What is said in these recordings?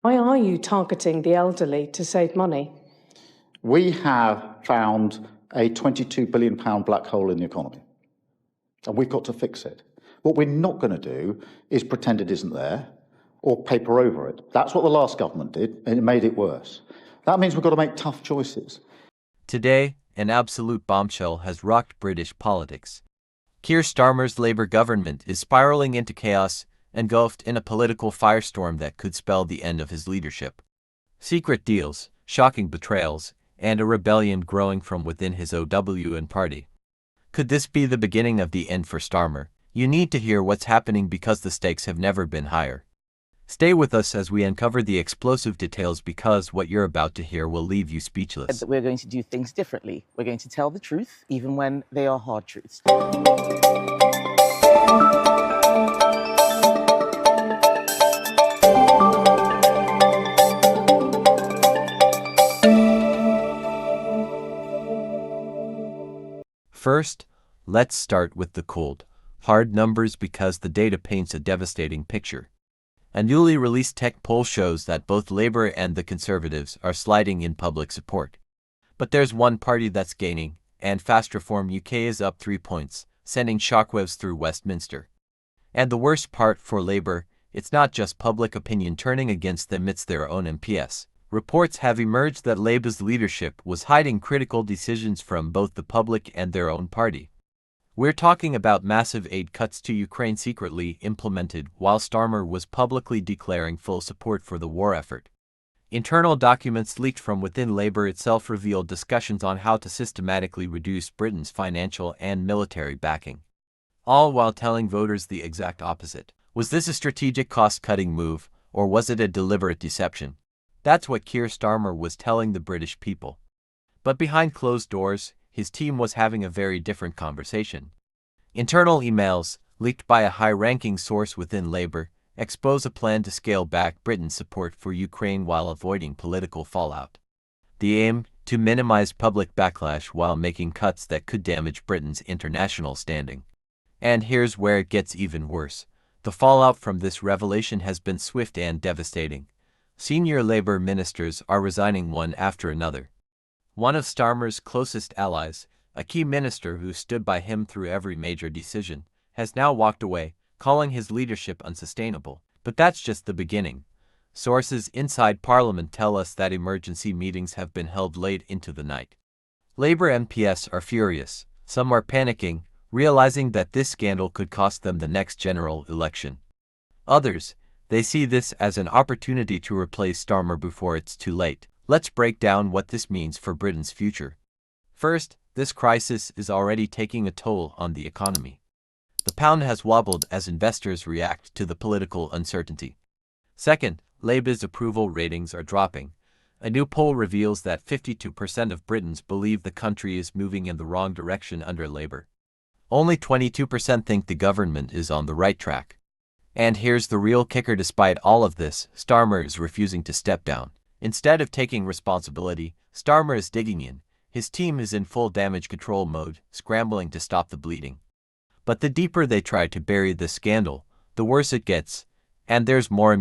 Why are you targeting the elderly to save money? We have found a £22 billion black hole in the economy, and we've got to fix it. What we're not going to do is pretend it isn't there or paper over it. That's what the last government did, and it made it worse. That means we've got to make tough choices. Today, an absolute bombshell has rocked British politics. Keir Starmer's Labour government is spiralling into chaos, engulfed in a political firestorm that could spell the end of his leadership. Secret deals, shocking betrayals, and a rebellion growing from within his OWN party. Could this be the beginning of the end for Starmer? You need to hear what's happening because the stakes have never been higher. Stay with us as we uncover the explosive details, because what you're about to hear will leave you speechless. That we're going to do things differently. We're going to tell the truth, even when they are hard truths. First, let's start with the cold, hard numbers, because the data paints a devastating picture. A newly released tech poll shows that both Labour and the Conservatives are sliding in public support. But there's one party that's gaining, and Fast Reform UK is up 3 points, sending shockwaves through Westminster. And the worst part for Labour, it's not just public opinion turning against them, it's their own MPs. Reports have emerged that Labour's leadership was hiding critical decisions from both the public and their own party. We're talking about massive aid cuts to Ukraine secretly implemented while Starmer was publicly declaring full support for the war effort. Internal documents leaked from within Labour itself revealed discussions on how to systematically reduce Britain's financial and military backing, all while telling voters the exact opposite. Was this a strategic cost-cutting move, or was it a deliberate deception? That's what Keir Starmer was telling the British people. But behind closed doors, his team was having a very different conversation. Internal emails, leaked by a high-ranking source within Labour, expose a plan to scale back Britain's support for Ukraine while avoiding political fallout. The aim, to minimize public backlash while making cuts that could damage Britain's international standing. And here's where it gets even worse. The fallout from this revelation has been swift and devastating. Senior Labour ministers are resigning one after another. One of Starmer's closest allies, a key minister who stood by him through every major decision, has now walked away, calling his leadership unsustainable. But that's just the beginning. Sources inside Parliament tell us that emergency meetings have been held late into the night. Labour MPs are furious. Some are panicking, realizing that this scandal could cost them the next general election. Others, they see this as an opportunity to replace Starmer before it's too late. Let's break down what this means for Britain's future. First, this crisis is already taking a toll on the economy. The pound has wobbled as investors react to the political uncertainty. Second, Labour's approval ratings are dropping. A new poll reveals that 52% of Britons believe the country is moving in the wrong direction under Labour. Only 22% think the government is on the right track. And here's the real kicker: despite all of this, Starmer is refusing to step down. Instead of taking responsibility, Starmer is digging in. His team is in full damage control mode, scrambling to stop the bleeding. But the deeper they try to bury this scandal, the worse it gets. And there's more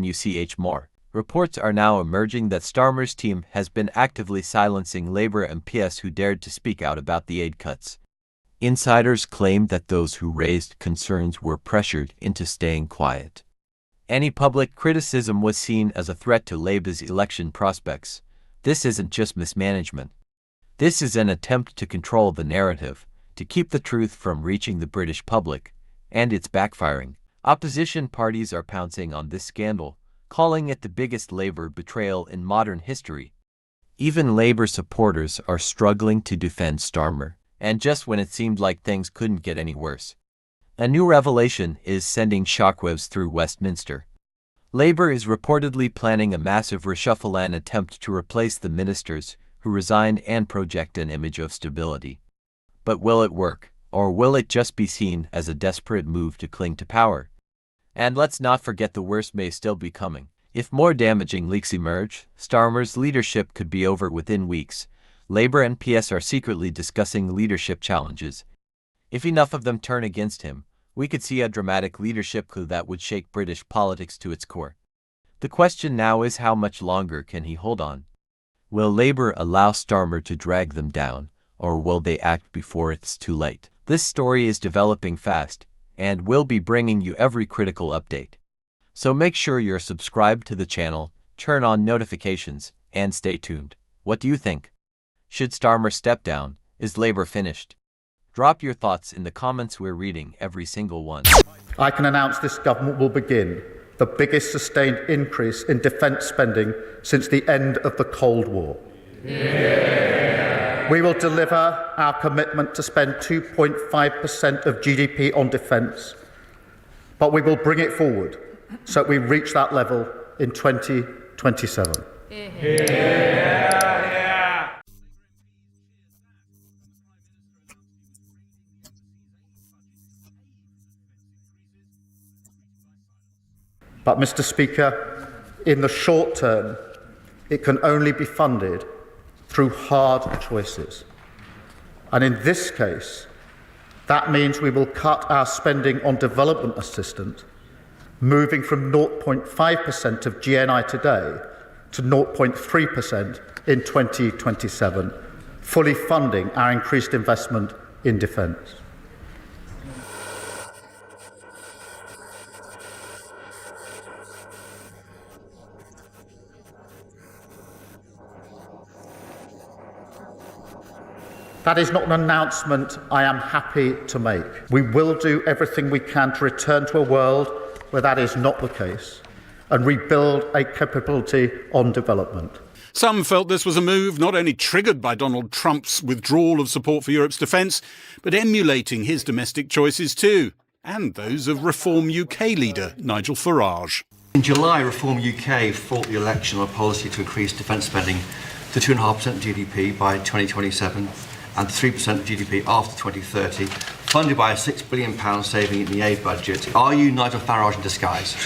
more. Reports are now emerging that Starmer's team has been actively silencing Labour MPs who dared to speak out about the aid cuts. Insiders claim that those who raised concerns were pressured into staying quiet. Any public criticism was seen as a threat to Labour's election prospects. This isn't just mismanagement. This is an attempt to control the narrative, to keep the truth from reaching the British public, and it's backfiring. Opposition parties are pouncing on this scandal, calling it the biggest Labour betrayal in modern history. Even Labour supporters are struggling to defend Starmer, and just when it seemed like things couldn't get any worse. A new revelation is sending shockwaves through Westminster. Labour is reportedly planning a massive reshuffle, an attempt to replace the ministers who resigned and project an image of stability. But will it work, or will it just be seen as a desperate move to cling to power? And let's not forget, the worst may still be coming. If more damaging leaks emerge, Starmer's leadership could be over within weeks. Labour MPs are secretly discussing leadership challenges. If enough of them turn against him, we could see a dramatic leadership coup that would shake British politics to its core. The question now is, how much longer can he hold on? Will Labour allow Starmer to drag them down, or will they act before it's too late? This story is developing fast, and we'll be bringing you every critical update. So make sure you're subscribed to the channel, turn on notifications, and stay tuned. What do you think? Should Starmer step down? Is Labour finished? Drop your thoughts in the comments. We're reading every single one. I can announce this government will begin the biggest sustained increase in defence spending since the end of the Cold War. Yeah. We will deliver our commitment to spend 2.5% of GDP on defence, but we will bring it forward so that we reach that level in 2027. But, Mr. Speaker, in the short term, it can only be funded through hard choices. And in this case, that means we will cut our spending on development assistance, moving from 0.5% of GNI today to 0.3% in 2027, fully funding our increased investment in defence. That is not an announcement I am happy to make. We will do everything we can to return to a world where that is not the case and rebuild a capability on development. Some felt this was a move not only triggered by Donald Trump's withdrawal of support for Europe's defence, but emulating his domestic choices too, and those of Reform UK leader Nigel Farage. In July, Reform UK fought the election on a policy to increase defence spending to 2.5% of GDP by 2027 and 3% of GDP after 2030, funded by a £6 billion saving in the aid budget. Are you Nigel Farage in disguise?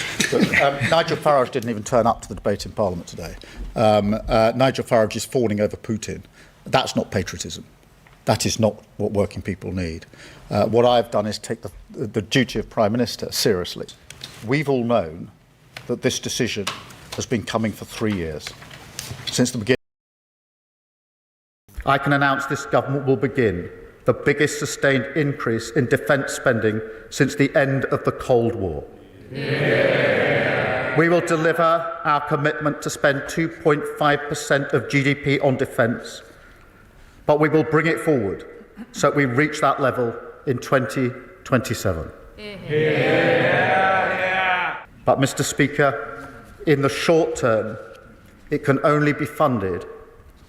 Nigel Farage didn't even turn up to the debate in Parliament today. Nigel Farage is fawning over Putin. That's not patriotism. That is not what working people need. What I've done is take the duty of Prime Minister seriously. We've all known that this decision has been coming for 3 years, since the beginning. I can announce this government will begin the biggest sustained increase in defence spending since the end of the Cold War. Yeah. We will deliver our commitment to spend 2.5% of GDP on defence, but we will bring it forward so that we reach that level in 2027. Yeah. But, Mr. Speaker, in the short term, it can only be funded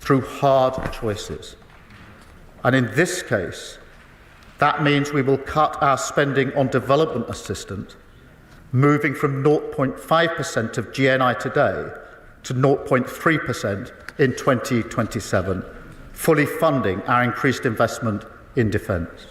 through hard choices. And in this case, that means we will cut our spending on development assistance, moving from 0.5% of GNI today to 0.3% in 2027, fully funding our increased investment in defence.